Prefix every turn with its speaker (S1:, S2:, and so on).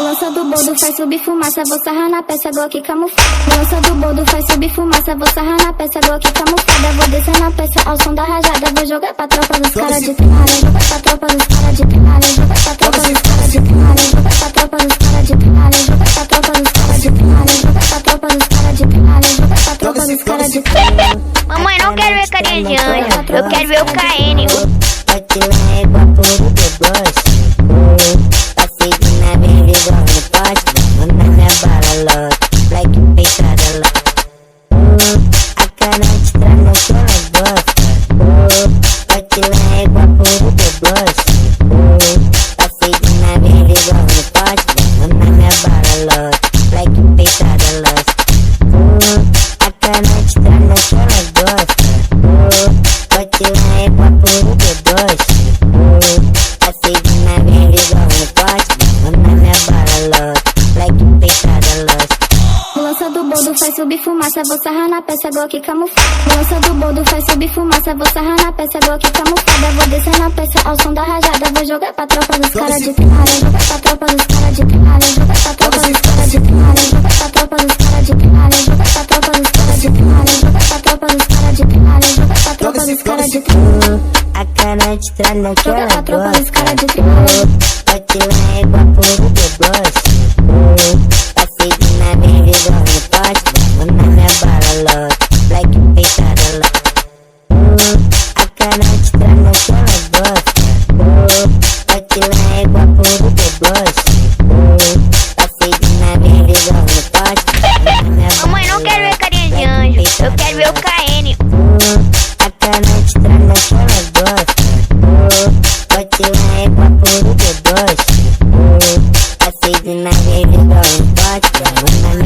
S1: Lança do bordo faz subir fumaça, vou sarrar na peça Glock camuflada. Lança do bordo faz subir fumaça, vou sarrar na peça Glock camuflada. Vou descer na peça ao som da rajada, vou jogar pra tropa dos cara de primária. Jogar pra tropa dos cara de primária. Jogar pra tropa dos cara de primária. Jogar pra tropa dos cara de primária. Jogar pra tropa dos cara de primária. Jogar pra tropa dos cara de primária. Jogar pra tropa dos cara de primária.
S2: Mamãe, não quero ver carinha de anjo, eu quero ver o KN.
S3: Bate na égua por deboche. Passei de nave igual no poste. Manda minha bala logo, black peitada logo. A cara de trás naquela bosta. Bate na égua por deboche. Passei de nave igual no poste. Manda minha bala logo, black peitada logo. A cara de trás naquela bosta. Bate na égua por deboche. Passei de nave igual no poste. Manda minha bala logo, black peitada logo.
S1: Lança do bordo faz subir fumaça, vou sarrar na peça Glock camuflada. Lança do bordo faz subir fumaça, vou sarrar na peça Glock camuflada. Vou descer na peça ao som da rajada, vou jogar pra tropa dos cara de primária. Jogar pra tropa dos cara de primária. Jogar pra tropa dos cara de primária. Jogar pra tropa dos cara de primária. Jogar pra tropa dos cara de primária. Jogar pra tropa dos cara de primária. Jogar pra tropa dos cara de primária.
S3: A cara de trás naquela
S1: Jogar pra tropa dos cara
S3: bosta.
S1: de primária.
S3: Bate na égua por deboche. Passei de nave igual no poste. Manda minha bala logo, black peitada logo. A cara de trás naquela bosta. Bate na égua por deboche. Passei de nave igual no poste. Manda minha bala
S2: Mamãe, não quero ver carinha de anjo, eu quero ver o KN.
S3: a cara de trás naquela bosta. Bate na égua por deboche. Passei de nave igual no poste. Manda